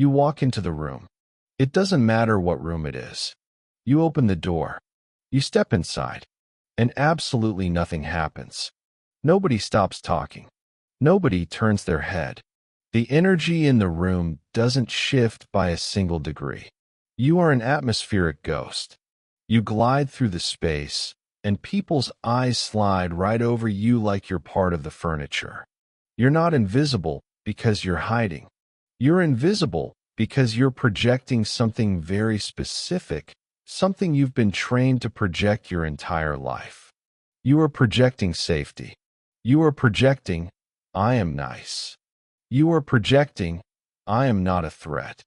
You walk into the room. It doesn't matter what room it is. You open the door. You step inside. And absolutely nothing happens. Nobody stops talking. Nobody turns their head. The energy in the room doesn't shift by a single degree. You are an atmospheric ghost. You glide through the space, and people's eyes slide right over you like you're part of the furniture. You're not invisible because you're hiding. You're invisible because you're projecting something very specific, something you've been trained to project your entire life. You are projecting safety. You are projecting, I am nice. You are projecting, I am not a threat.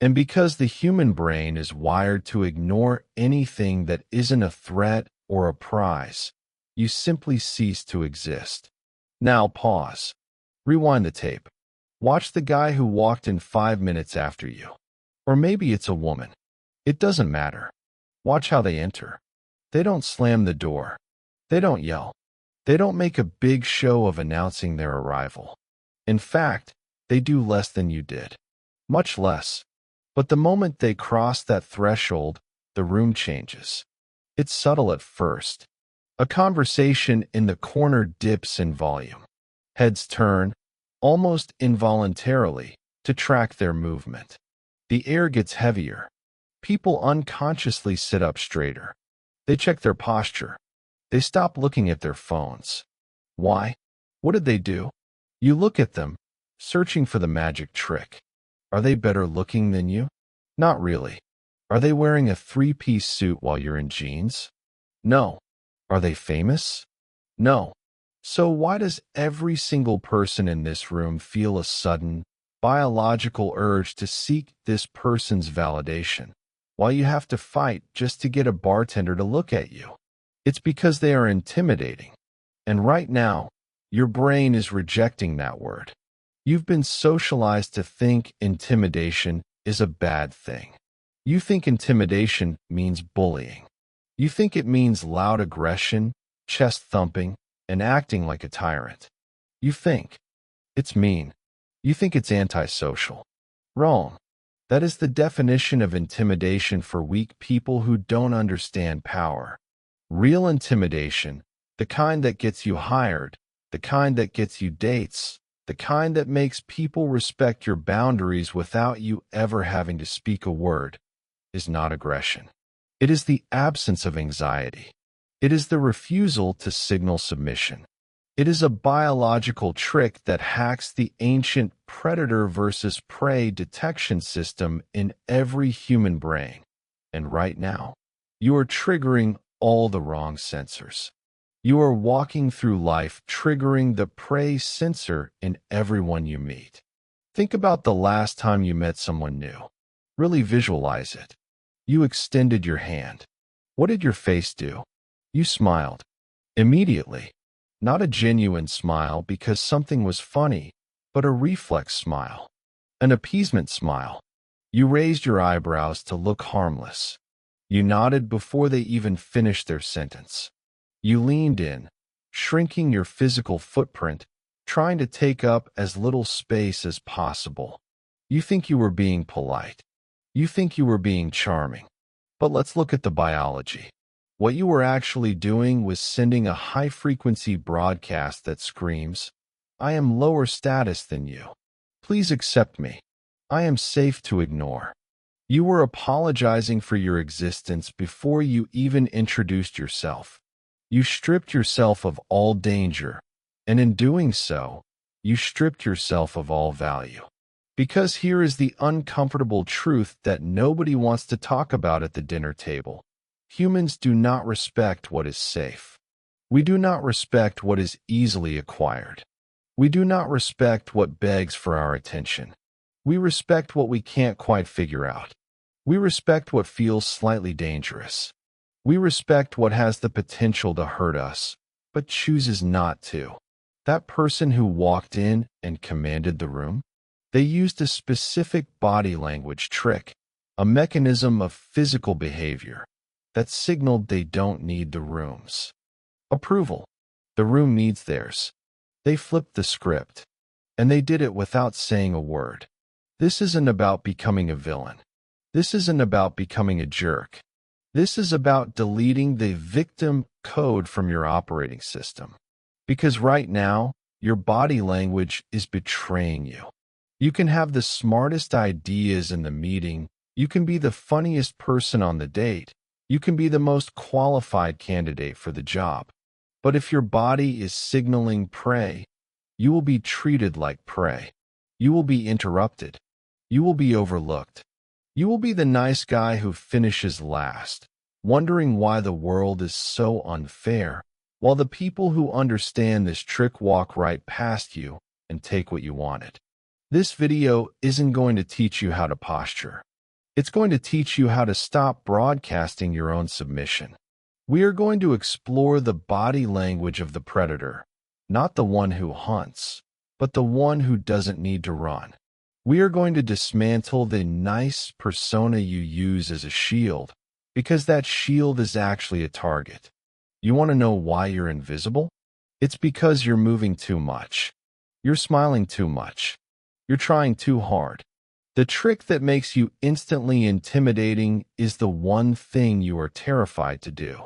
And because the human brain is wired to ignore anything that isn't a threat or a prize, you simply cease to exist. Now pause. Rewind the tape. Watch the guy who walked in 5 minutes after you. Or maybe it's a woman. It doesn't matter. Watch how they enter. They don't slam the door. They don't yell. They don't make a big show of announcing their arrival. In fact, they do less than you did. Much less. But the moment they cross that threshold, the room changes. It's subtle at first. A conversation in the corner dips in volume. Heads turn, almost involuntarily, to track their movement. The air gets heavier. People unconsciously sit up straighter. They check their posture. They stop looking at their phones. Why? What did they do? You look at them, searching for the magic trick. Are they better looking than you? Not really. Are they wearing a 3-piece suit while you're in jeans? No. Are they famous? No. So why does every single person in this room feel a sudden, biological urge to seek this person's validation, while you have to fight just to get a bartender to look at you? It's because they are intimidating. And right now, your brain is rejecting that word. You've been socialized to think intimidation is a bad thing. You think intimidation means bullying. You think it means loud aggression, chest thumping, and acting like a tyrant. You think it's mean. You think it's antisocial. Wrong. That is the definition of intimidation for weak people who don't understand power. Real intimidation, the kind that gets you hired, the kind that gets you dates, the kind that makes people respect your boundaries without you ever having to speak a word, is not aggression. It is the absence of anxiety. It is the refusal to signal submission. It is a biological trick that hacks the ancient predator versus prey detection system in every human brain. And right now, you are triggering all the wrong sensors. You are walking through life triggering the prey sensor in everyone you meet. Think about the last time you met someone new. Really visualize it. You extended your hand. What did your face do? You smiled. Immediately. Not a genuine smile because something was funny, but a reflex smile. An appeasement smile. You raised your eyebrows to look harmless. You nodded before they even finished their sentence. You leaned in, shrinking your physical footprint, trying to take up as little space as possible. You think you were being polite. You think you were being charming. But let's look at the biology. What you were actually doing was sending a high-frequency broadcast that screams, I am lower status than you. Please accept me. I am safe to ignore. You were apologizing for your existence before you even introduced yourself. You stripped yourself of all danger, and in doing so, you stripped yourself of all value. Because here is the uncomfortable truth that nobody wants to talk about at the dinner table. Humans do not respect what is safe. We do not respect what is easily acquired. We do not respect what begs for our attention. We respect what we can't quite figure out. We respect what feels slightly dangerous. We respect what has the potential to hurt us, but chooses not to. That person who walked in and commanded the room, they used a specific body language trick, a mechanism of physical behavior that signaled they don't need the room's approval. The room needs theirs. They flipped the script, and they did it without saying a word. This isn't about becoming a villain. This isn't about becoming a jerk. This is about deleting the victim code from your operating system. Because right now, your body language is betraying you. You can have the smartest ideas in the meeting. You can be the funniest person on the date. You can be the most qualified candidate for the job. But if your body is signaling prey, you will be treated like prey. You will be interrupted. You will be overlooked. You will be the nice guy who finishes last, wondering why the world is so unfair, while the people who understand this trick walk right past you and take what you wanted. This video isn't going to teach you how to posture. It's going to teach you how to stop broadcasting your own submission. We are going to explore the body language of the predator, not the one who hunts, but the one who doesn't need to run. We are going to dismantle the nice persona you use as a shield, because that shield is actually a target. You want to know why you're invisible? It's because you're moving too much. You're smiling too much. You're trying too hard. The trick that makes you instantly intimidating is the one thing you are terrified to do.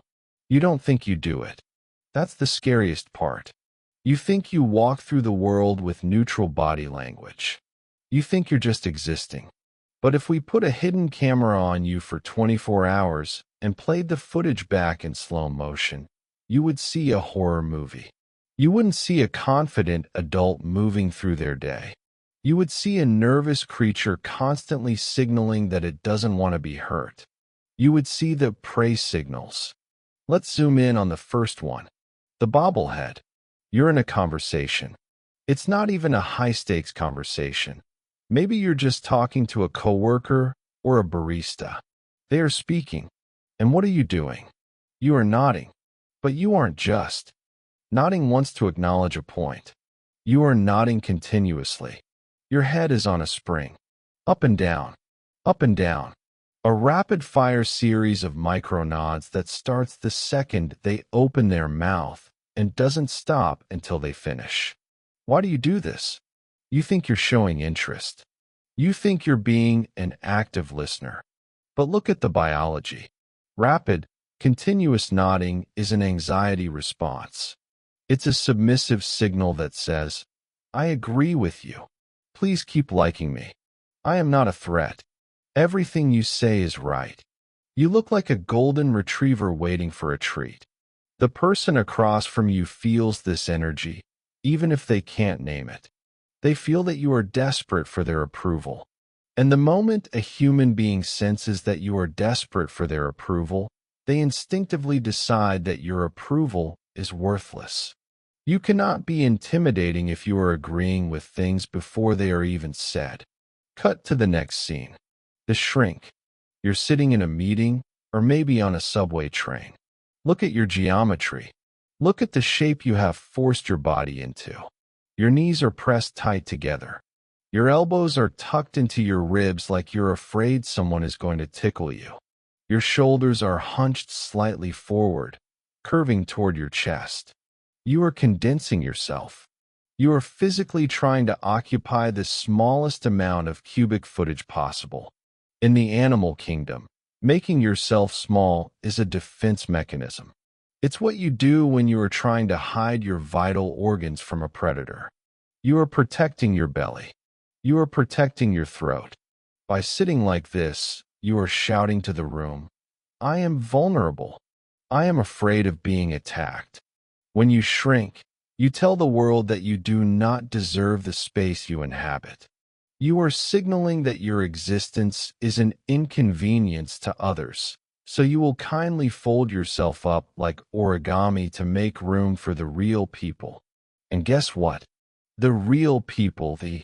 You don't think you do it. That's the scariest part. You think you walk through the world with neutral body language. You think you're just existing. But if we put a hidden camera on you for 24 hours and played the footage back in slow motion, you would see a horror movie. You wouldn't see a confident adult moving through their day. You would see a nervous creature constantly signaling that it doesn't want to be hurt. You would see the prey signals. Let's zoom in on the first one. The bobblehead. You're in a conversation. It's not even a high-stakes conversation. Maybe you're just talking to a coworker or a barista. They are speaking. And what are you doing? You are nodding. But you aren't just. Nodding wants to acknowledge a point. You are nodding continuously. Your head is on a spring. Up and down. Up and down. A rapid-fire series of micro-nods that starts the second they open their mouth and doesn't stop until they finish. Why do you do this? You think you're showing interest. You think you're being an active listener. But look at the biology. Rapid, continuous nodding is an anxiety response. It's a submissive signal that says, I agree with you. Please keep liking me. I am not a threat. Everything you say is right. You look like a golden retriever waiting for a treat. The person across from you feels this energy, even if they can't name it. They feel that you are desperate for their approval. And the moment a human being senses that you are desperate for their approval, they instinctively decide that your approval is worthless. You cannot be intimidating if you are agreeing with things before they are even said. Cut to the next scene. The shrink. You're sitting in a meeting or maybe on a subway train. Look at your geometry. Look at the shape you have forced your body into. Your knees are pressed tight together. Your elbows are tucked into your ribs like you're afraid someone is going to tickle you. Your shoulders are hunched slightly forward, curving toward your chest. You are condensing yourself. You are physically trying to occupy the smallest amount of cubic footage possible. In the animal kingdom, making yourself small is a defense mechanism. It's what you do when you are trying to hide your vital organs from a predator. You are protecting your belly. You are protecting your throat. By sitting like this, you are shouting to the room, I am vulnerable. I am afraid of being attacked. When you shrink, you tell the world that you do not deserve the space you inhabit. You are signaling that your existence is an inconvenience to others, so you will kindly fold yourself up like origami to make room for the real people. And guess what? The real people, the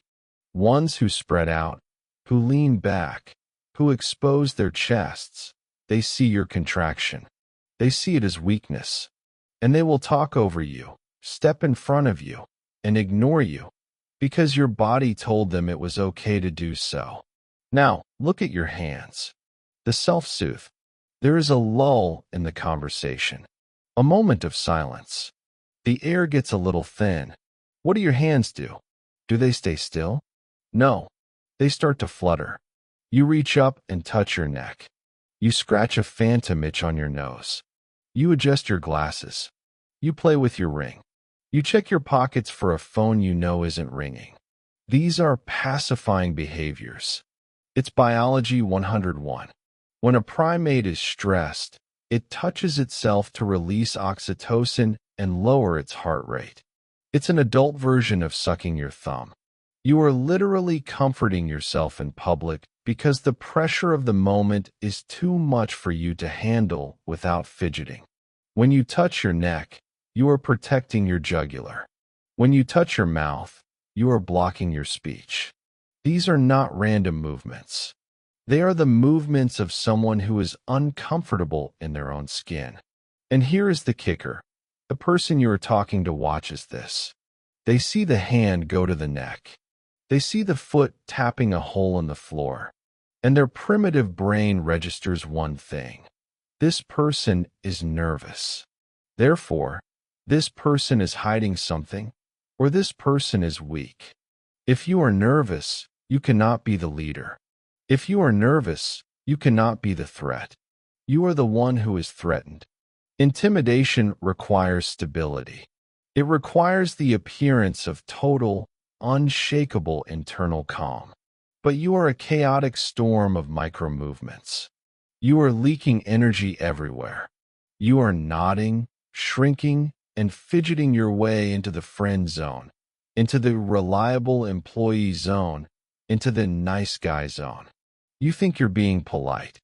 ones who spread out, who lean back, who expose their chests, they see your contraction. They see it as weakness. And they will talk over you, step in front of you, and ignore you, because your body told them it was okay to do so. Now, look at your hands. The self-soothe. There is a lull in the conversation. A moment of silence. The air gets a little thin. What do your hands do? Do they stay still? No. They start to flutter. You reach up and touch your neck. You scratch a phantom itch on your nose. You adjust your glasses. You play with your ring. You check your pockets for a phone you know isn't ringing. These are pacifying behaviors. It's biology 101. When a primate is stressed, it touches itself to release oxytocin and lower its heart rate. It's an adult version of sucking your thumb. You are literally comforting yourself in public because the pressure of the moment is too much for you to handle without fidgeting. When you touch your neck, you are protecting your jugular. When you touch your mouth, you are blocking your speech. These are not random movements. They are the movements of someone who is uncomfortable in their own skin. And here is the kicker. The person you are talking to watches this. They see the hand go to the neck. They see the foot tapping a hole in the floor. And their primitive brain registers one thing. This person is nervous. Therefore, this person is hiding something, or this person is weak. If you are nervous, you cannot be the leader. If you are nervous, you cannot be the threat. You are the one who is threatened. Intimidation requires stability. It requires the appearance of total, unshakable internal calm. But you are a chaotic storm of micro-movements. You are leaking energy everywhere. You are nodding, shrinking, and fidgeting your way into the friend zone, into the reliable employee zone, into the nice guy zone. You think you're being polite,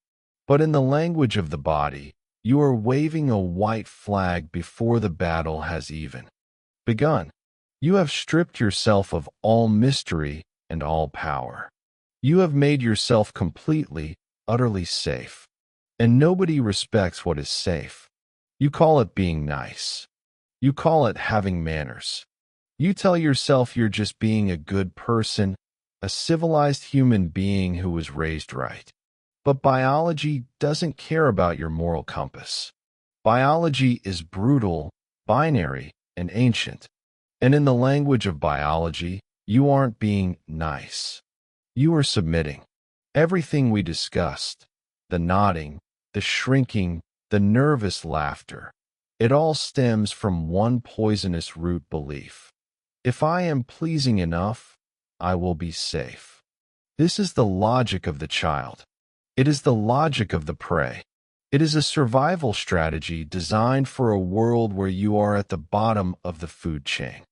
but in the language of the body, you are waving a white flag before the battle has even begun. You have stripped yourself of all mystery and all power. You have made yourself completely, utterly safe. And nobody respects what is safe. You call it being nice. You call it having manners. You tell yourself you're just being a good person, a civilized human being who was raised right. But biology doesn't care about your moral compass. Biology is brutal, binary, and ancient. And in the language of biology, you aren't being nice. You are submitting. Everything we discussed, the nodding, the shrinking, the nervous laughter, it all stems from one poisonous root belief. If I am pleasing enough, I will be safe. This is the logic of the child. It is the logic of the prey. It is a survival strategy designed for a world where you are at the bottom of the food chain.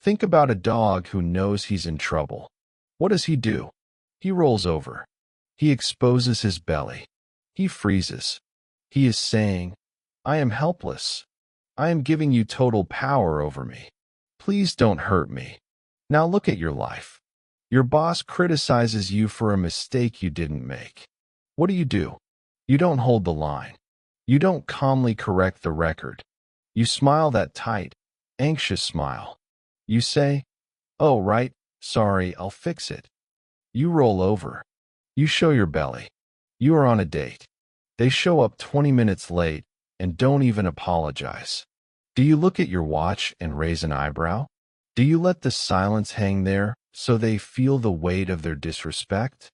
Think about a dog who knows he's in trouble. What does he do? He rolls over. He exposes his belly. He freezes. He is saying, I am helpless. I am giving you total power over me. Please don't hurt me. Now look at your life. Your boss criticizes you for a mistake you didn't make. What do? You don't hold the line. You don't calmly correct the record. You smile that tight, anxious smile. You say, oh, right, sorry, I'll fix it. You roll over. You show your belly. You are on a date. They show up 20 minutes late and don't even apologize. Do you look at your watch and raise an eyebrow? Do you let the silence hang there so they feel the weight of their disrespect?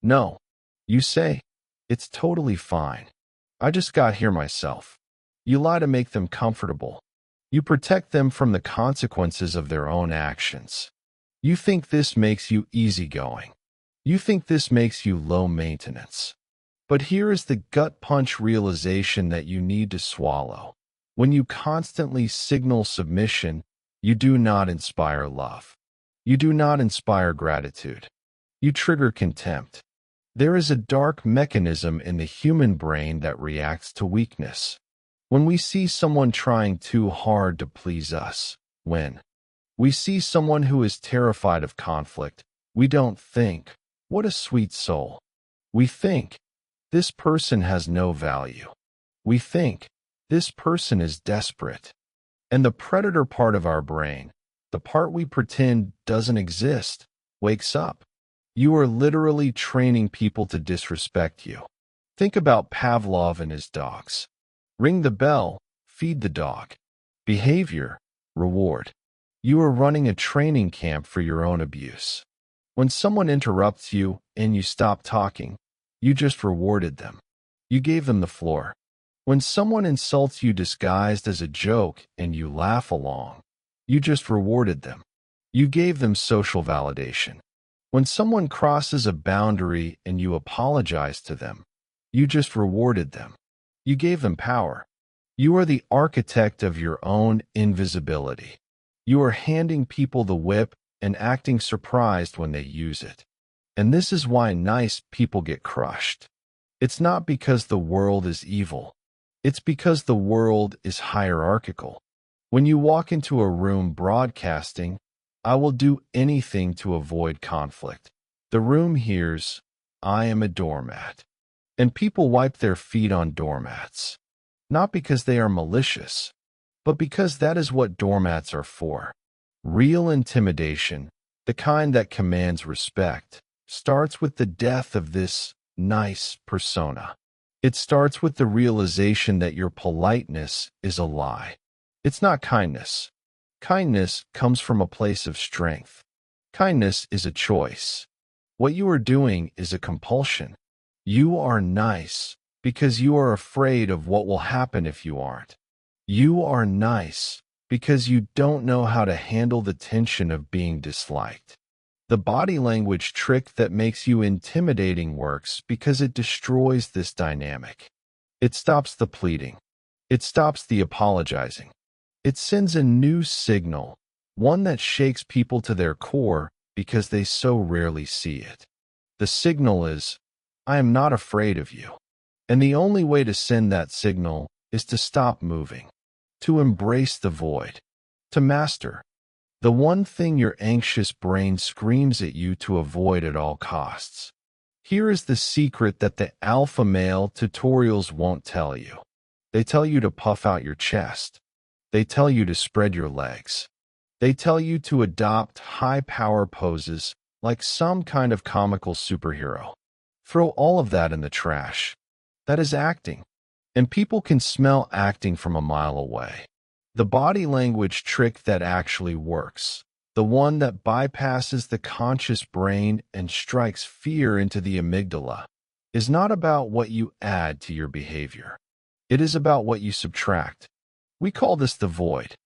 No. You say, it's totally fine. I just got here myself. You lie to make them comfortable. You protect them from the consequences of their own actions. You think this makes you easygoing. You think this makes you low maintenance. But here is the gut punch realization that you need to swallow. When you constantly signal submission, you do not inspire love. You do not inspire gratitude. You trigger contempt. There is a dark mechanism in the human brain that reacts to weakness. When we see someone trying too hard to please us, when we see someone who is terrified of conflict, we don't think, what a sweet soul. We think, this person has no value. We think, this person is desperate. And the predator part of our brain, the part we pretend doesn't exist, wakes up. You are literally training people to disrespect you. Think about Pavlov and his dogs. Ring the bell, feed the dog. Behavior, reward. You are running a training camp for your own abuse. When someone interrupts you and you stop talking, you just rewarded them. You gave them the floor. When someone insults you disguised as a joke and you laugh along, you just rewarded them. You gave them social validation. When someone crosses a boundary and you apologize to them, you just rewarded them. You gave them power. You are the architect of your own invisibility. You are handing people the whip and acting surprised when they use it. And this is why nice people get crushed. It's not because the world is evil. It's because the world is hierarchical. When you walk into a room broadcasting, "I will do anything to avoid conflict," the room hears, "I am a doormat." And people wipe their feet on doormats. Not because they are malicious, but because that is what doormats are for. Real intimidation, the kind that commands respect, starts with the death of this nice persona. It starts with the realization that your politeness is a lie. It's not kindness. Kindness comes from a place of strength. Kindness is a choice. What you are doing is a compulsion. You are nice because you are afraid of what will happen if you aren't. You are nice because you don't know how to handle the tension of being disliked. The body language trick that makes you intimidating works because it destroys this dynamic. It stops the pleading. It stops the apologizing. It sends a new signal, one that shakes people to their core because they so rarely see it. The signal is, "I am not afraid of you." And the only way to send that signal is to stop moving, to embrace the void, to master the one thing your anxious brain screams at you to avoid at all costs. Here is the secret that the alpha male tutorials won't tell you. They tell you to puff out your chest. They tell you to spread your legs. They tell you to adopt high power poses like some kind of comical superhero. Throw all of that in the trash. That is acting. And people can smell acting from a mile away. The body language trick that actually works, the one that bypasses the conscious brain and strikes fear into the amygdala, is not about what you add to your behavior. It is about what you subtract. We call this the void.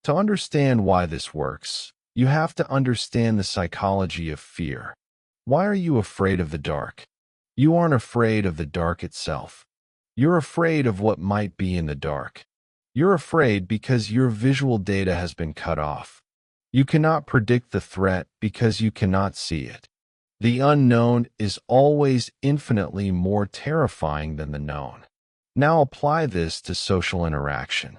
To understand why this works, you have to understand the psychology of fear. Why are you afraid of the dark? You aren't afraid of the dark itself. You're afraid of what might be in the dark. You're afraid because your visual data has been cut off. You cannot predict the threat because you cannot see it. The unknown is always infinitely more terrifying than the known. Now apply this to social interaction.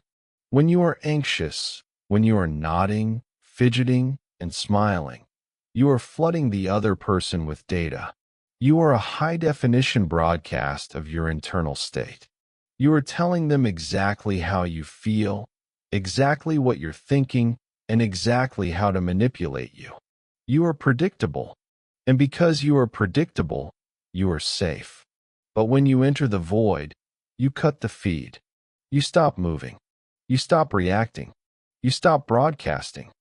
When you are anxious, when you are nodding, fidgeting, and smiling, you are flooding the other person with data. You are a high-definition broadcast of your internal state. You are telling them exactly how you feel, exactly what you're thinking, and exactly how to manipulate you. You are predictable, and because you are predictable, you are safe. But when you enter the void, you cut the feed. You stop moving. You stop reacting. You stop broadcasting.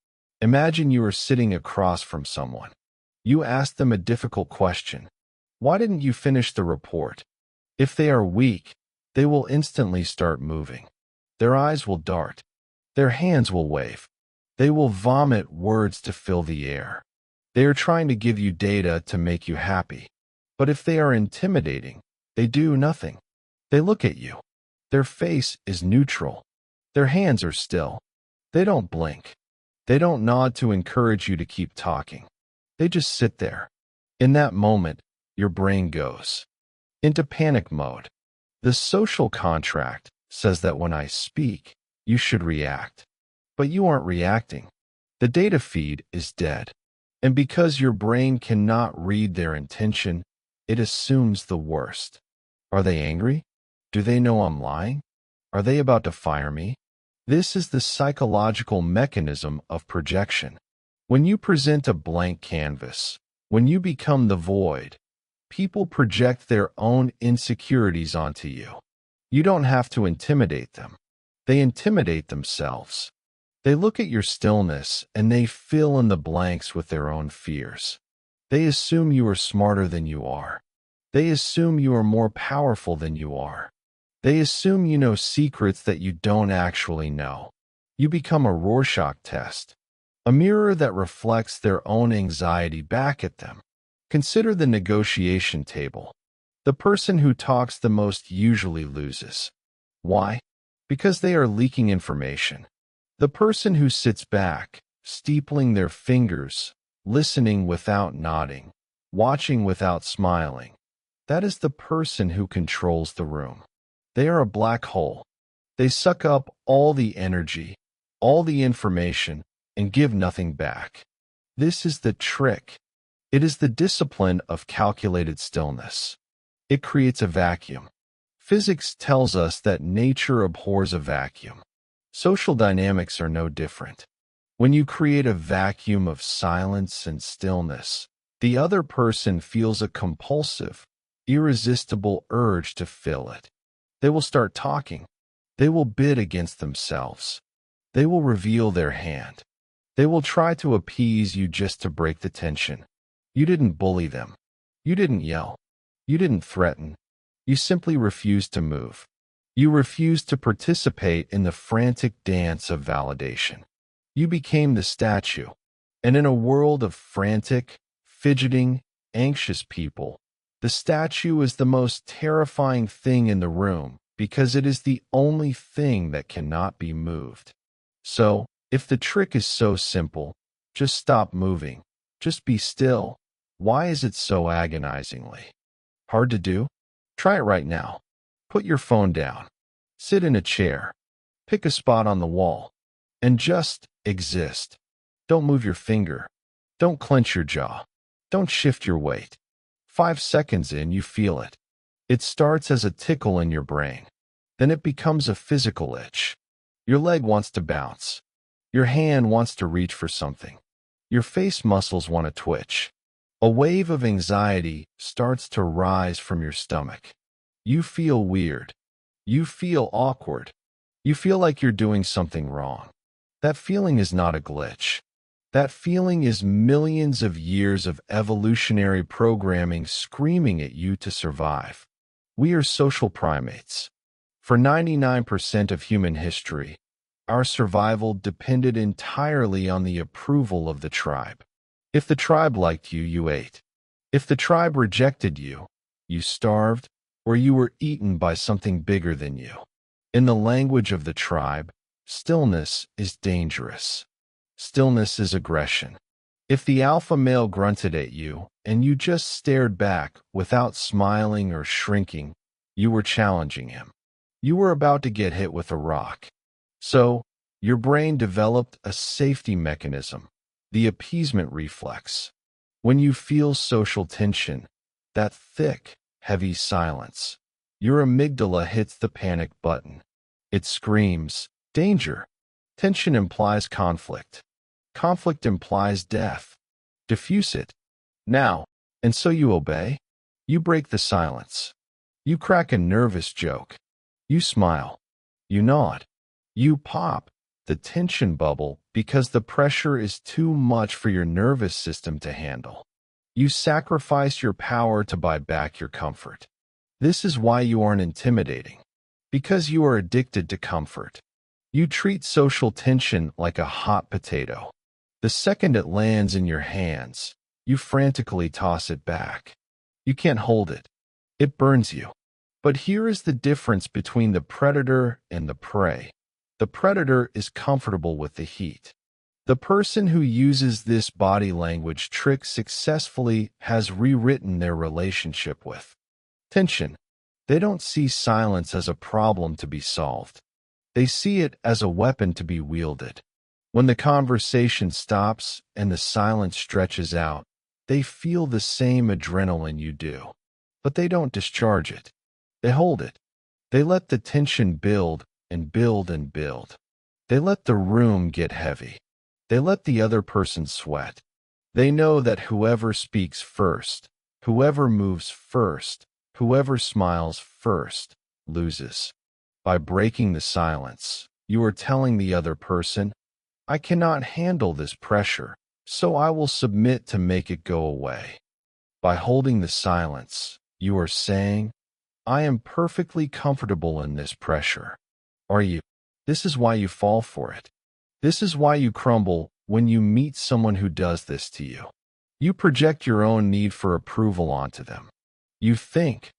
Imagine you are sitting across from someone. You ask them a difficult question. Why didn't you finish the report? If they are weak, they will instantly start moving. Their eyes will dart. Their hands will wave. They will vomit words to fill the air. They are trying to give you data to make you happy. But if they are intimidating, they do nothing. They look at you. Their face is neutral. Their hands are still. They don't blink. They don't nod to encourage you to keep talking. They just sit there. In that moment, your brain goes into panic mode. The social contract says that when I speak, you should react. But you aren't reacting. The data feed is dead. And because your brain cannot read their intention, it assumes the worst. Are they angry? Do they know I'm lying? Are they about to fire me? This is the psychological mechanism of projection. When you present a blank canvas, when you become the void, people project their own insecurities onto you. You don't have to intimidate them. They intimidate themselves. They look at your stillness and they fill in the blanks with their own fears. They assume you are smarter than you are. They assume you are more powerful than you are. They assume you know secrets that you don't actually know. You become a Rorschach test, a mirror that reflects their own anxiety back at them. Consider the negotiation table. The person who talks the most usually loses. Why? Because they are leaking information. The person who sits back, steepling their fingers, listening without nodding, watching without smiling, that is the person who controls the room. They are a black hole. They suck up all the energy, all the information, and give nothing back. This is the trick. It is the discipline of calculated stillness. It creates a vacuum. Physics tells us that nature abhors a vacuum. Social dynamics are no different. When you create a vacuum of silence and stillness, the other person feels a compulsive, irresistible urge to fill it. They will start talking. They will bid against themselves. They will reveal their hand. They will try to appease you just to break the tension. You didn't bully them. You didn't yell. You didn't threaten. You simply refused to move. You refused to participate in the frantic dance of validation. You became the statue. And in a world of frantic, fidgeting, anxious people, the statue is the most terrifying thing in the room because it is the only thing that cannot be moved. So, if the trick is so simple, just stop moving. Just be still. Why is it so agonizingly hard to do? Try it right now. Put your phone down. Sit in a chair. Pick a spot on the wall. And just exist. Don't move your finger. Don't clench your jaw. Don't shift your weight. 5 seconds in, you feel it. It starts as a tickle in your brain. Then it becomes a physical itch. Your leg wants to bounce. Your hand wants to reach for something. Your face muscles want to twitch. A wave of anxiety starts to rise from your stomach. You feel weird. You feel awkward. You feel like you're doing something wrong. That feeling is not a glitch. That feeling is millions of years of evolutionary programming screaming at you to survive. We are social primates. For 99% of human history, our survival depended entirely on the approval of the tribe. If the tribe liked you, you ate. If the tribe rejected you, you starved, or you were eaten by something bigger than you. In the language of the tribe, stillness is dangerous. Stillness is aggression. If the alpha male grunted at you and you just stared back without smiling or shrinking, you were challenging him. You were about to get hit with a rock. So, your brain developed a safety mechanism, the appeasement reflex. When you feel social tension, that thick, heavy silence, your amygdala hits the panic button. It screams, danger. Tension implies conflict. Conflict implies death. Diffuse it. Now. And so you obey. You break the silence. You crack a nervous joke. You smile. You nod. You pop the tension bubble because the pressure is too much for your nervous system to handle. You sacrifice your power to buy back your comfort. This is why you aren't intimidating. Because you are addicted to comfort. You treat social tension like a hot potato. The second it lands in your hands, you frantically toss it back. You can't hold it. It burns you. But here is the difference between the predator and the prey. The predator is comfortable with the heat. The person who uses this body language trick successfully has rewritten their relationship with tension. They don't see silence as a problem to be solved. They see it as a weapon to be wielded. When the conversation stops and the silence stretches out, they feel the same adrenaline you do. But they don't discharge it. They hold it. They let the tension build and build and build. They let the room get heavy. They let the other person sweat. They know that whoever speaks first, whoever moves first, whoever smiles first, loses. By breaking the silence, you are telling the other person, I cannot handle this pressure, so I will submit to make it go away. By holding the silence, you are saying, I am perfectly comfortable in this pressure. Are you? This is why you fall for it. This is why you crumble when you meet someone who does this to you. You project your own need for approval onto them. You think,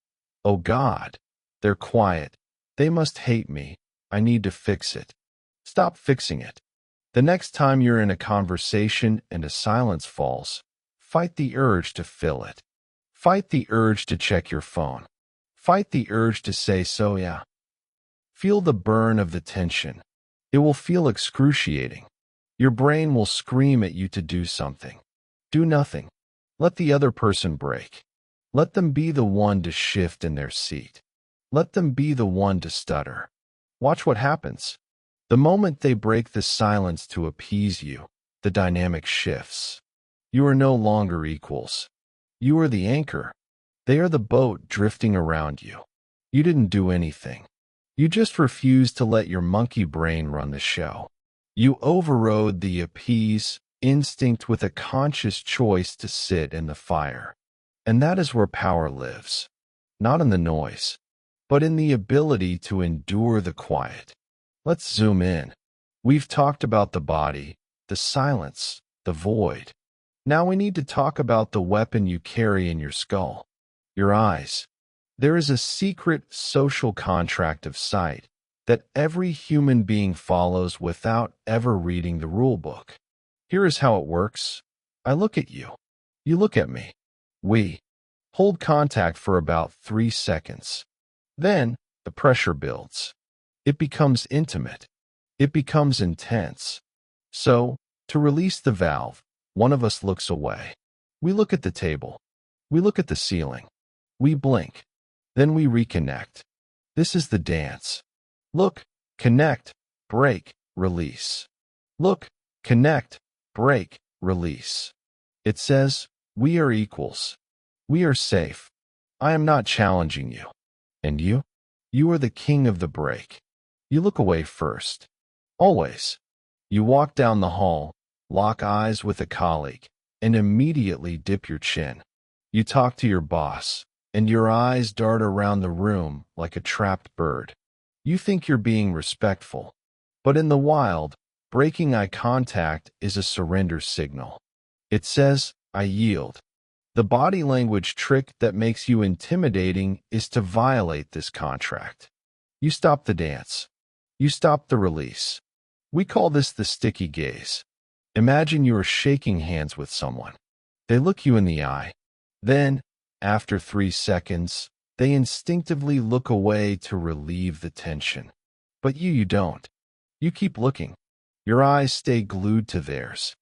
oh God, they're quiet. They must hate me. I need to fix it. Stop fixing it. The next time you're in a conversation and a silence falls, fight the urge to fill it. Fight the urge to check your phone. Fight the urge to say, so yeah. Feel the burn of the tension. It will feel excruciating. Your brain will scream at you to do something. Do nothing. Let the other person break. Let them be the one to shift in their seat. Let them be the one to stutter. Watch what happens. The moment they break the silence to appease you, the dynamic shifts. You are no longer equals. You are the anchor. They are the boat drifting around you. You didn't do anything. You just refused to let your monkey brain run the show. You overrode the appease instinct with a conscious choice to sit in the fire. And that is where power lives. Not in the noise, but in the ability to endure the quiet. Let's zoom in. We've talked about the body, the silence, the void. Now we need to talk about the weapon you carry in your skull, your eyes. There is a secret social contract of sight that every human being follows without ever reading the rule book. Here is how it works. I look at you. You look at me. We hold contact for about 3 seconds. Then the pressure builds. It becomes intimate. It becomes intense. So, to release the valve, one of us looks away. We look at the table. We look at the ceiling. We blink. Then we reconnect. This is the dance. Look, connect, break, release. Look, connect, break, release. It says, we are equals. We are safe. I am not challenging you. And you? You are the king of the break. You look away first. Always. You walk down the hall, lock eyes with a colleague, and immediately dip your chin. You talk to your boss, and your eyes dart around the room like a trapped bird. You think you're being respectful, but in the wild, breaking eye contact is a surrender signal. It says, I yield. The body language trick that makes you intimidating is to violate this contract. You stop the dance. You stop the release. We call this the sticky gaze. Imagine you are shaking hands with someone. They look you in the eye. Then, after 3 seconds, they instinctively look away to relieve the tension. But you don't. You keep looking. Your eyes stay glued to theirs.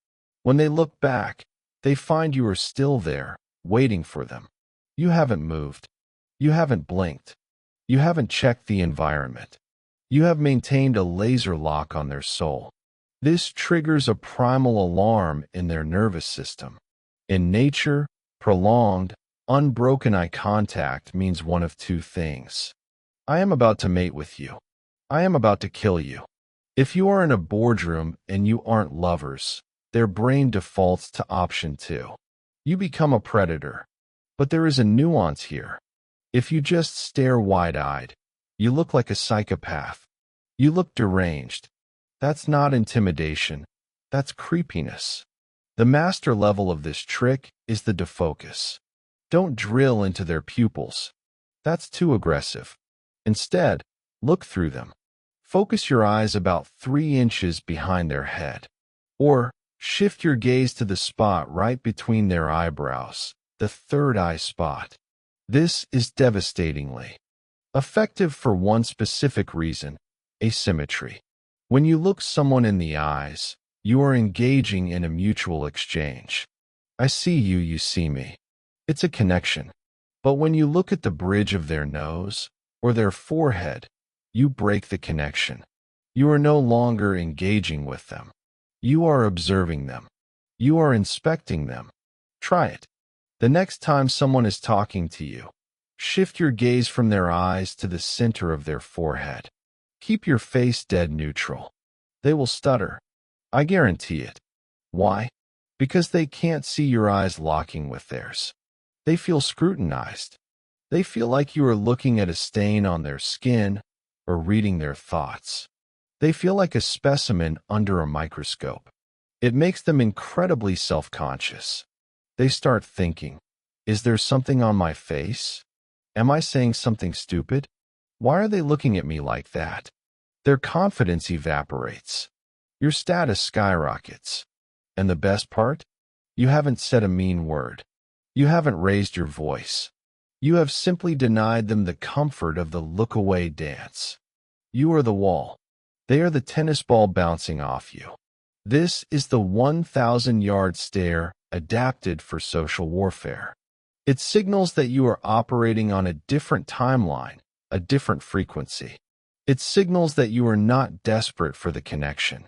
When they look back, they find you are still there, waiting for them. You haven't moved. You haven't blinked. You haven't checked the environment. You have maintained a laser lock on their soul. This triggers a primal alarm in their nervous system. In nature, prolonged, unbroken eye contact means one of 2 things. I am about to mate with you. I am about to kill you. If you are in a boardroom and you aren't lovers, their brain defaults to option 2. You become a predator. But there is a nuance here. If you just stare wide-eyed, you look like a psychopath. You look deranged. That's not intimidation. That's creepiness. The master level of this trick is the defocus. Don't drill into their pupils. That's too aggressive. Instead, look through them. Focus your eyes about 3 inches behind their head. Or shift your gaze to the spot right between their eyebrows, the third eye spot. This is devastatingly effective for one specific reason: asymmetry. When you look someone in the eyes, you are engaging in a mutual exchange. I see you, you see me. It's a connection. But when you look at the bridge of their nose or their forehead, you break the connection. You are no longer engaging with them. You are observing them. You are inspecting them. Try it. The next time someone is talking to you, shift your gaze from their eyes to the center of their forehead. Keep your face dead neutral. They will stutter. I guarantee it. Why? because they can't see your eyes locking with theirs. They feel scrutinized. They feel like you are looking at a stain on their skin or reading their thoughts. They feel like a specimen under a microscope. It makes them incredibly self-conscious. They start thinking, is there something on my face? Am I saying something stupid? Why are they looking at me like that? Their confidence evaporates. Your status skyrockets. And the best part? You haven't said a mean word. You haven't raised your voice. You have simply denied them the comfort of the look-away dance. You are the wall. They are the tennis ball bouncing off you. This is the 1,000-yard stare adapted for social warfare. It signals that you are operating on a different timeline, a different frequency. It signals that you are not desperate for the connection.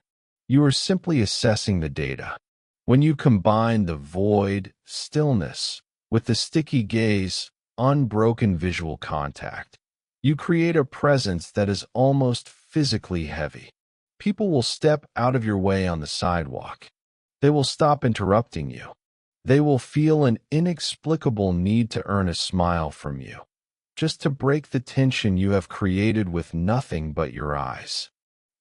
You are simply assessing the data. When you combine the void, stillness, with the sticky gaze, unbroken visual contact, you create a presence that is almost physically heavy. People will step out of your way on the sidewalk. They will stop interrupting you. They will feel an inexplicable need to earn a smile from you, just to break the tension you have created with nothing but your eyes.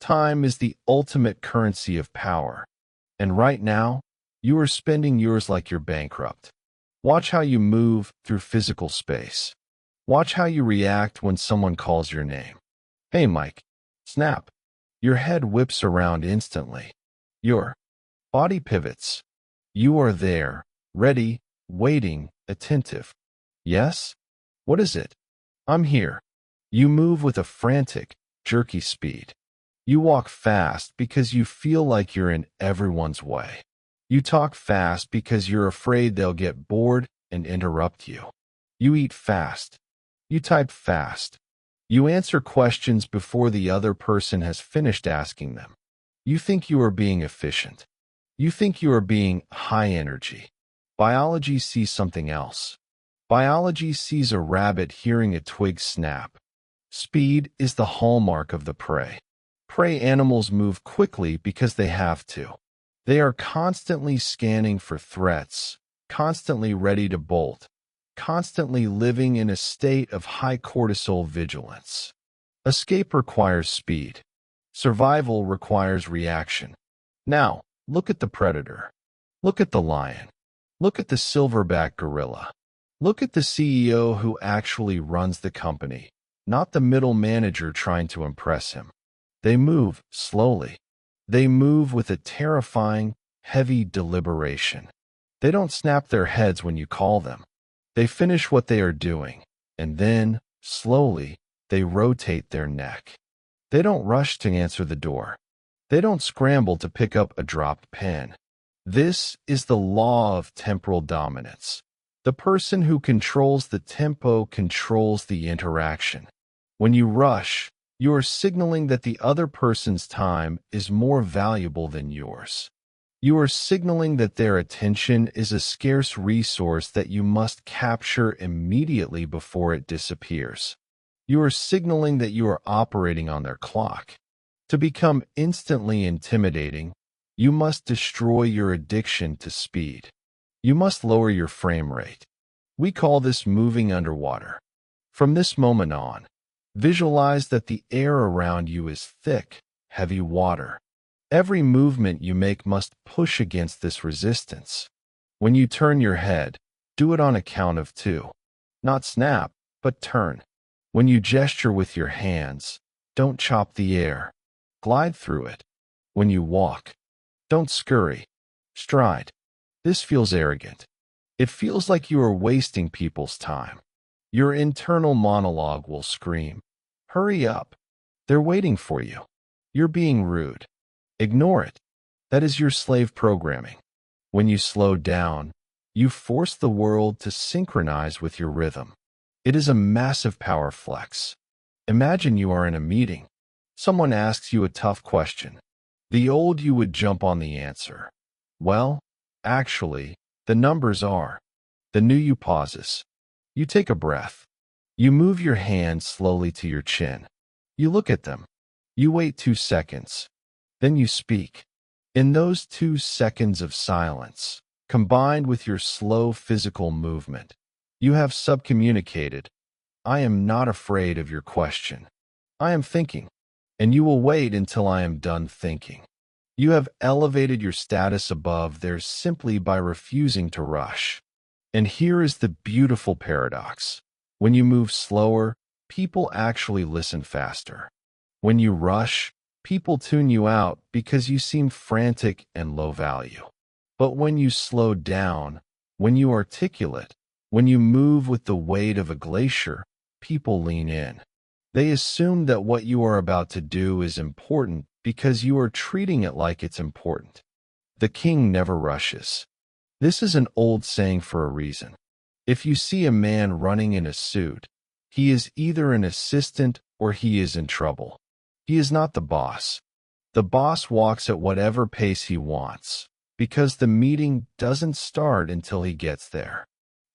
Time is the ultimate currency of power, and right now, you are spending yours like you're bankrupt. Watch how you move through physical space. Watch how you react when someone calls your name. Hey, Mike. Snap. Your head whips around instantly. Your body pivots. You are there, ready, waiting, attentive. Yes? What is it? I'm here. You move with a frantic, jerky speed. You walk fast because you feel like you're in everyone's way. You talk fast because you're afraid they'll get bored and interrupt you. You eat fast. You type fast. You answer questions before the other person has finished asking them. You think you are being efficient. You think you are being high energy. Biology sees something else. Biology sees a rabbit hearing a twig snap. Speed is the hallmark of the prey. Prey animals move quickly because they have to. They are constantly scanning for threats, constantly ready to bolt, constantly living in a state of high cortisol vigilance. Escape requires speed. Survival requires reaction. Now, look at the predator. Look at the lion. Look at the silverback gorilla. Look at the CEO who actually runs the company, not the middle manager trying to impress him. They move slowly. They move with a terrifying, heavy deliberation. They don't snap their heads when you call them. They finish what they are doing, and then, slowly, they rotate their neck. They don't rush to answer the door. They don't scramble to pick up a dropped pen. This is the law of temporal dominance. The person who controls the tempo controls the interaction. When you rush, you are signaling that the other person's time is more valuable than yours. You are signaling that their attention is a scarce resource that you must capture immediately before it disappears. You are signaling that you are operating on their clock. To become instantly intimidating, you must destroy your addiction to speed. You must lower your frame rate. We call this moving underwater. From this moment on, visualize that the air around you is thick, heavy water. Every movement you make must push against this resistance. When you turn your head, do it on a count of 2. Not snap, but turn. When you gesture with your hands, don't chop the air. Glide through it. When you walk, don't scurry. Stride. This feels arrogant. It feels like you are wasting people's time. Your internal monologue will scream, "Hurry up. They're waiting for you. You're being rude." Ignore it. That is your slave programming. When you slow down, you force the world to synchronize with your rhythm. It is a massive power flex. Imagine you are in a meeting. Someone asks you a tough question. The old you would jump on the answer. Well, actually, the numbers are. The new you pauses. You take a breath. You move your hand slowly to your chin. You look at them. You wait 2 seconds. Then you speak. In those 2 seconds of silence, combined with your slow physical movement, you have subcommunicated, I am not afraid of your question. I am thinking, and you will wait until I am done thinking. You have elevated your status above theirs simply by refusing to rush. And here is the beautiful paradox. When you move slower, people actually listen faster. When you rush, people tune you out because you seem frantic and low value. But when you slow down, when you articulate, when you move with the weight of a glacier, people lean in. They assume that what you are about to do is important because you are treating it like it's important. The king never rushes. This is an old saying for a reason. If you see a man running in a suit, he is either an assistant or he is in trouble. He is not the boss. The boss walks at whatever pace he wants, because the meeting doesn't start until he gets there.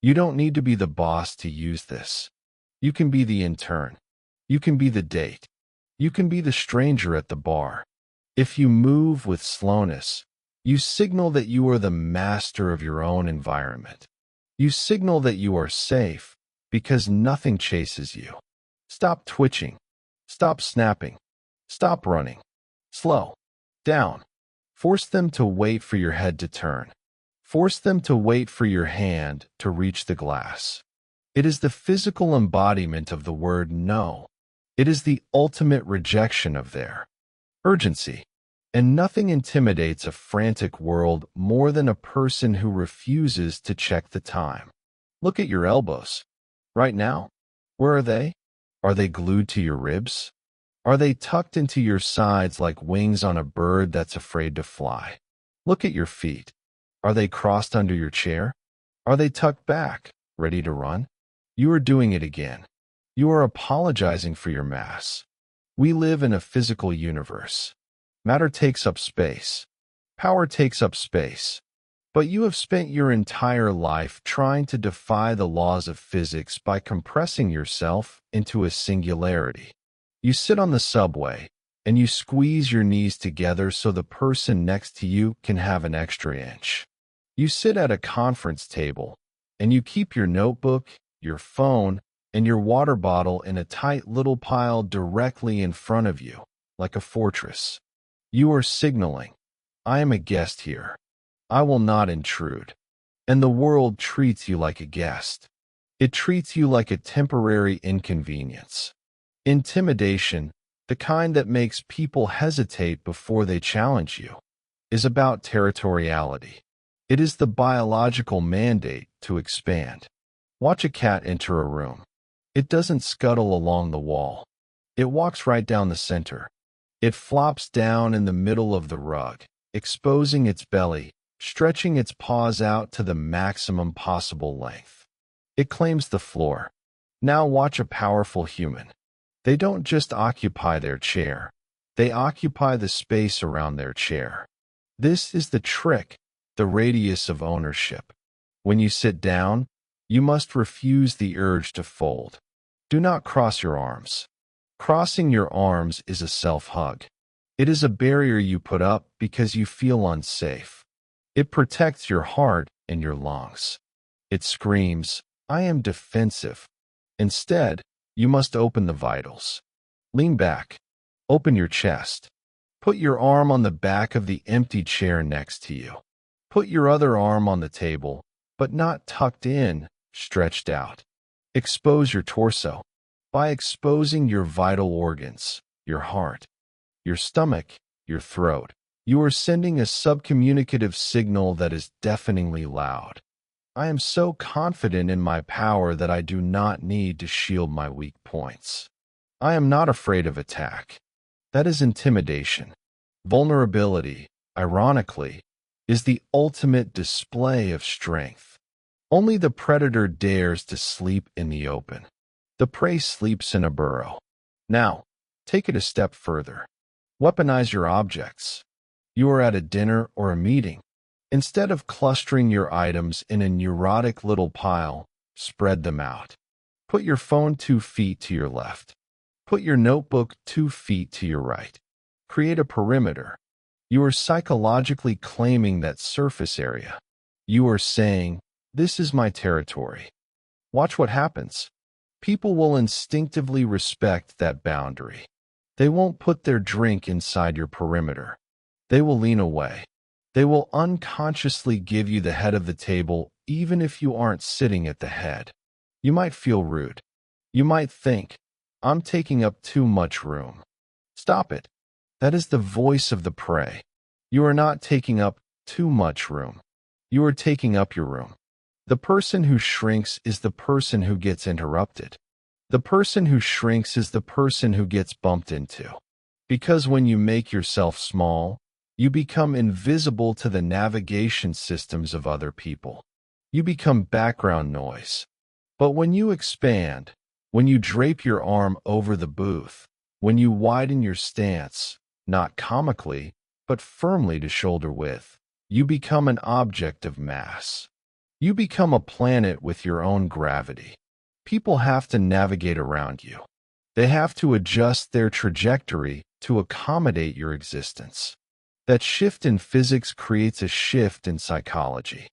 You don't need to be the boss to use this. You can be the intern. You can be the date. You can be the stranger at the bar. If you move with slowness, you signal that you are the master of your own environment. You signal that you are safe because nothing chases you. Stop twitching. Stop snapping. Stop running. Slow down. Force them to wait for your head to turn. Force them to wait for your hand to reach the glass. It is the physical embodiment of the word no. It is the ultimate rejection of their urgency. And nothing intimidates a frantic world more than a person who refuses to check the time. Look at your elbows. Right now, where are they? Are they glued to your ribs? Are they tucked into your sides like wings on a bird that's afraid to fly? Look at your feet. Are they crossed under your chair? Are they tucked back, ready to run? You are doing it again. You are apologizing for your mass. We live in a physical universe. Matter takes up space. Power takes up space. But you have spent your entire life trying to defy the laws of physics by compressing yourself into a singularity. You sit on the subway, and you squeeze your knees together so the person next to you can have an extra inch. You sit at a conference table, and you keep your notebook, your phone, and your water bottle in a tight little pile directly in front of you, like a fortress. You are signaling, I am a guest here. I will not intrude. And the world treats you like a guest. It treats you like a temporary inconvenience. Intimidation, the kind that makes people hesitate before they challenge you, is about territoriality. It is the biological mandate to expand. Watch a cat enter a room. It doesn't scuttle along the wall. It walks right down the center. It flops down in the middle of the rug, exposing its belly, stretching its paws out to the maximum possible length. It claims the floor. Now watch a powerful human. They don't just occupy their chair. They occupy the space around their chair. This is the trick, the radius of ownership. When you sit down, you must refuse the urge to fold. Do not cross your arms. Crossing your arms is a self-hug. It is a barrier you put up because you feel unsafe. It protects your heart and your lungs. It screams, I am defensive. Instead, you must open the vitals. Lean back. Open your chest. Put your arm on the back of the empty chair next to you. Put your other arm on the table, but not tucked in, stretched out. Expose your torso. By exposing your vital organs, your heart, your stomach, your throat, you are sending a subcommunicative signal that is deafeningly loud. I am so confident in my power that I do not need to shield my weak points. I am not afraid of attack. That is intimidation. Vulnerability, ironically, is the ultimate display of strength. Only the predator dares to sleep in the open. The prey sleeps in a burrow. Now, take it a step further. Weaponize your objects. You are at a dinner or a meeting. Instead of clustering your items in a neurotic little pile, spread them out. Put your phone 2 feet to your left. Put your notebook 2 feet to your right. Create a perimeter. You are psychologically claiming that surface area. You are saying, "This is my territory." Watch what happens. People will instinctively respect that boundary. They won't put their drink inside your perimeter. They will lean away. They will unconsciously give you the head of the table even if you aren't sitting at the head. You might feel rude. You might think, "I'm taking up too much room." Stop it. That is the voice of the prey. You are not taking up too much room. You are taking up your room. The person who shrinks is the person who gets interrupted. The person who shrinks is the person who gets bumped into. Because when you make yourself small, you become invisible to the navigation systems of other people. You become background noise. But when you expand, when you drape your arm over the booth, when you widen your stance, not comically, but firmly to shoulder width, you become an object of mass. You become a planet with your own gravity. People have to navigate around you. They have to adjust their trajectory to accommodate your existence. That shift in physics creates a shift in psychology.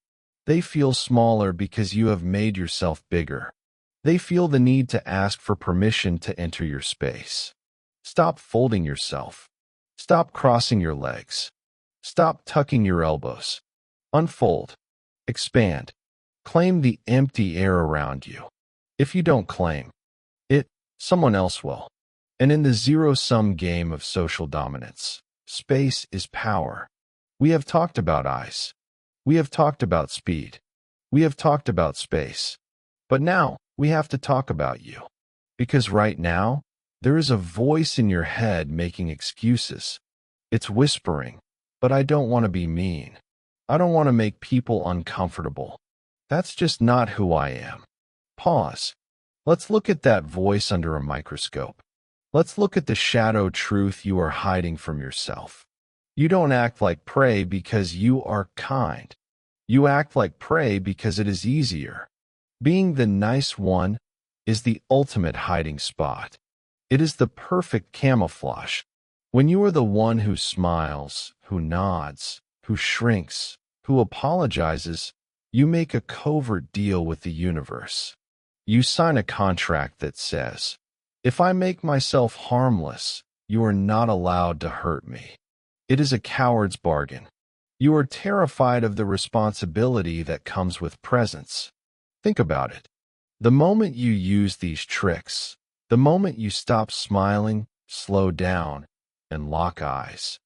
They feel smaller because you have made yourself bigger. They feel the need to ask for permission to enter your space. Stop folding yourself. Stop crossing your legs. Stop tucking your elbows. Unfold. Expand. Claim the empty air around you. If you don't claim it, someone else will. And in the zero-sum game of social dominance, space is power. We have talked about eyes. We have talked about speed. We have talked about space. But now, we have to talk about you. Because right now, there is a voice in your head making excuses. It's whispering, "But I don't want to be mean. I don't want to make people uncomfortable. That's just not who I am." Pause. Let's look at that voice under a microscope. Let's look at the shadow truth you are hiding from yourself. You don't act like prey because you are kind. You act like prey because it is easier. Being the nice one is the ultimate hiding spot. It is the perfect camouflage. When you are the one who smiles, who nods, who shrinks, who apologizes, you make a covert deal with the universe. You sign a contract that says, "If I make myself harmless, you are not allowed to hurt me." It is a coward's bargain. You are terrified of the responsibility that comes with presence. Think about it. The moment you use these tricks, the moment you stop smiling, slow down, and lock eyes,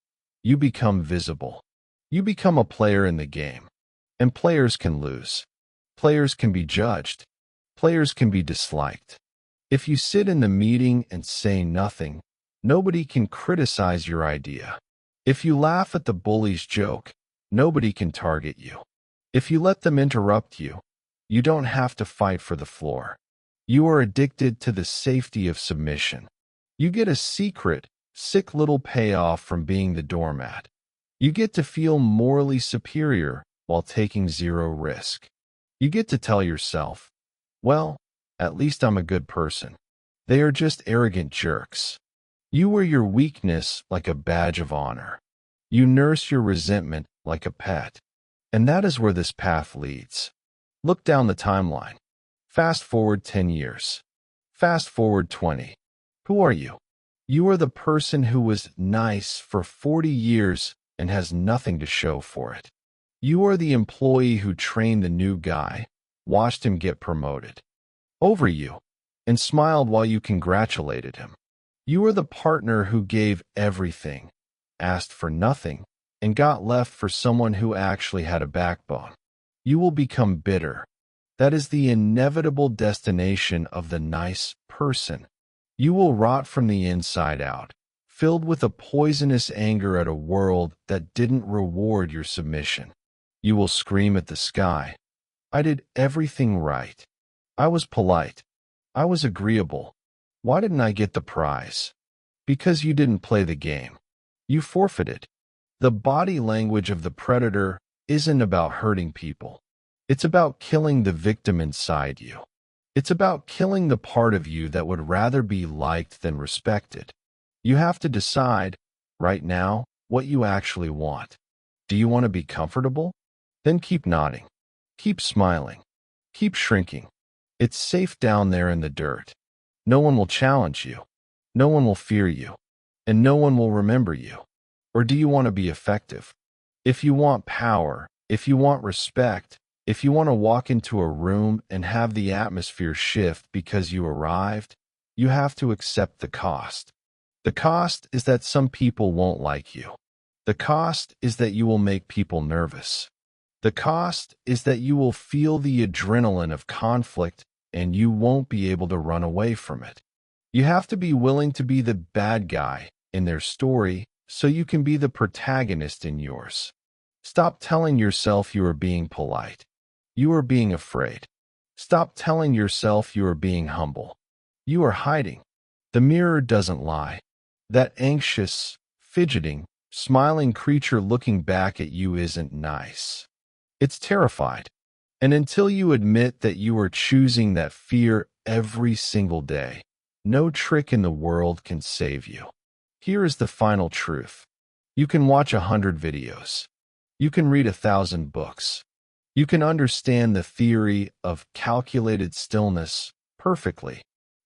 you become visible. You become a player in the game. And players can lose. Players can be judged. Players can be disliked. If you sit in the meeting and say nothing, nobody can criticize your idea. If you laugh at the bully's joke, nobody can target you. If you let them interrupt you, you don't have to fight for the floor. You are addicted to the safety of submission. You get a secret, sick little payoff from being the doormat. You get to feel morally superior while taking zero risk. You get to tell yourself, "Well, at least I'm a good person. They are just arrogant jerks." You wear your weakness like a badge of honor. You nurse your resentment like a pet. And that is where this path leads. Look down the timeline. Fast forward 10 years. Fast forward 20. Who are you? You are the person who was nice for 40 years and has nothing to show for it. You are the employee who trained the new guy, watched him get promoted over you, and smiled while you congratulated him. You are the partner who gave everything, asked for nothing, and got left for someone who actually had a backbone. You will become bitter. That is the inevitable destination of the nice person. You will rot from the inside out, filled with a poisonous anger at a world that didn't reward your submission. You will scream at the sky, "I did everything right. I was polite. I was agreeable. Why didn't I get the prize?" Because you didn't play the game. You forfeited. The body language of the predator isn't about hurting people. It's about killing the victim inside you. It's about killing the part of you that would rather be liked than respected. You have to decide, right now, what you actually want. Do you want to be comfortable? Then keep nodding. Keep smiling. Keep shrinking. It's safe down there in the dirt. No one will challenge you. No one will fear you. And no one will remember you. Or do you want to be effective? If you want power, if you want respect, if you want to walk into a room and have the atmosphere shift because you arrived, you have to accept the cost. The cost is that some people won't like you. The cost is that you will make people nervous. The cost is that you will feel the adrenaline of conflict and you won't be able to run away from it. You have to be willing to be the bad guy in their story so you can be the protagonist in yours. Stop telling yourself you are being polite. You are being afraid. Stop telling yourself you are being humble. You are hiding. The mirror doesn't lie. That anxious, fidgeting, smiling creature looking back at you isn't nice. It's terrified. And until you admit that you are choosing that fear every single day, no trick in the world can save you. Here is the final truth. You can watch 100 videos. You can read 1,000 books. You can understand the theory of calculated stillness perfectly,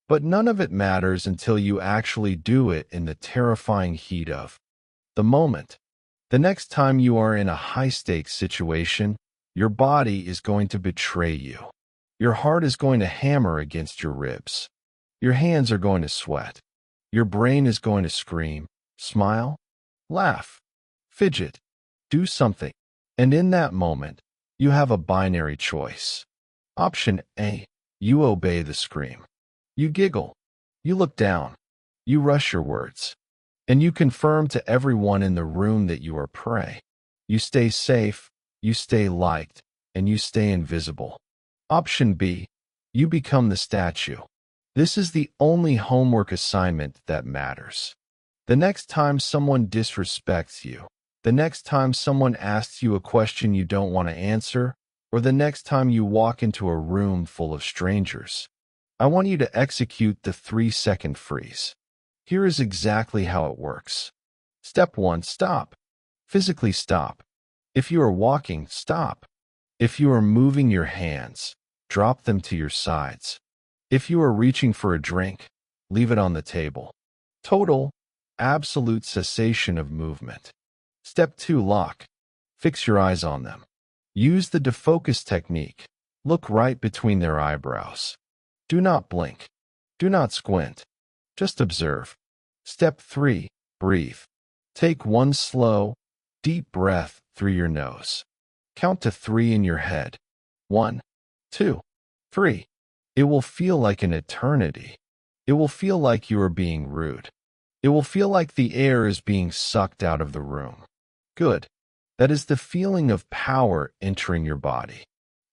but none of it matters until you actually do it in the terrifying heat of the moment. The next time you are in a high-stakes situation, your body is going to betray you. Your heart is going to hammer against your ribs. Your hands are going to sweat. Your brain is going to scream, smile, laugh, fidget, do something. And in that moment, you have a binary choice. Option A, you obey the scream. You giggle. You look down. You rush your words. And you confirm to everyone in the room that you are prey. You stay safe, you stay liked, and you stay invisible. Option B, you become the statue. This is the only homework assignment that matters. The next time someone disrespects you, the next time someone asks you a question you don't want to answer, or the next time you walk into a room full of strangers, I want you to execute the 3-second freeze. Here is exactly how it works. Step 1, stop. Physically stop. If you are walking, stop. If you are moving your hands, drop them to your sides. If you are reaching for a drink, leave it on the table. Total, absolute cessation of movement. Step 2, lock. Fix your eyes on them. Use the defocus technique. Look right between their eyebrows. Do not blink. Do not squint. Just observe. Step 3, breathe. Take one slow, deep breath through your nose. Count to 3 in your head. 1, 2, 3. It will feel like an eternity. It will feel like you are being rude. It will feel like the air is being sucked out of the room. Good. That is the feeling of power entering your body.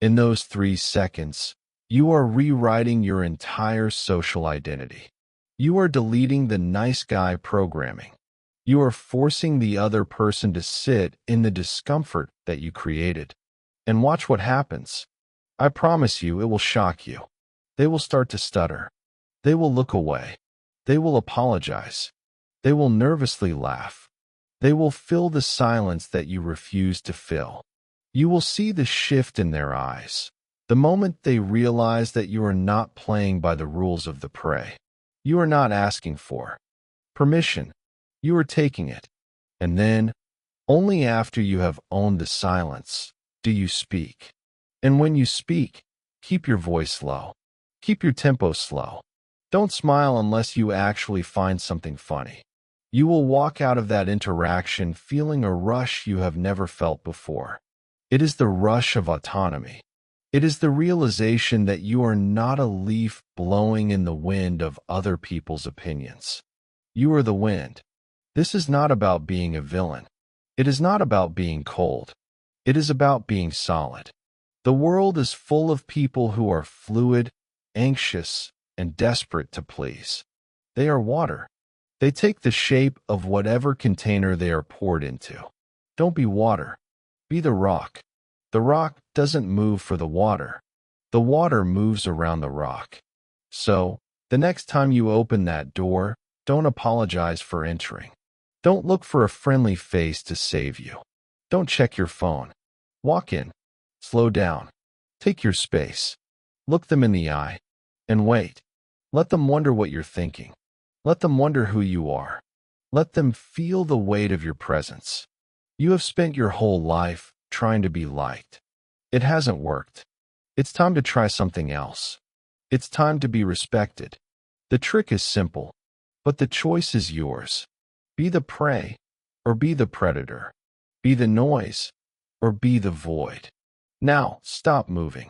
In those 3 seconds, you are rewriting your entire social identity. You are deleting the nice guy programming. You are forcing the other person to sit in the discomfort that you created. And watch what happens. I promise you it will shock you. They will start to stutter. They will look away. They will apologize. They will nervously laugh. They will fill the silence that you refuse to fill. You will see the shift in their eyes. The moment they realize that you are not playing by the rules of the prey. You are not asking for permission. You are taking it. And then, only after you have owned the silence, do you speak. And when you speak, keep your voice low. Keep your tempo slow. Don't smile unless you actually find something funny. You will walk out of that interaction feeling a rush you have never felt before. It is the rush of autonomy. It is the realization that you are not a leaf blowing in the wind of other people's opinions. You are the wind. This is not about being a villain. It is not about being cold. It is about being solid. The world is full of people who are fluid, anxious, and desperate to please. They are water. They take the shape of whatever container they are poured into. Don't be water. Be the rock. The rock doesn't move for the water. The water moves around the rock. So, the next time you open that door, don't apologize for entering. Don't look for a friendly face to save you. Don't check your phone. Walk in. Slow down. Take your space. Look them in the eye. And wait. Let them wonder what you're thinking. Let them wonder who you are. Let them feel the weight of your presence. You have spent your whole life trying to be liked. It hasn't worked. It's time to try something else. It's time to be respected. The trick is simple, but the choice is yours. Be the prey, or be the predator. Be the noise, or be the void. Now, stop moving.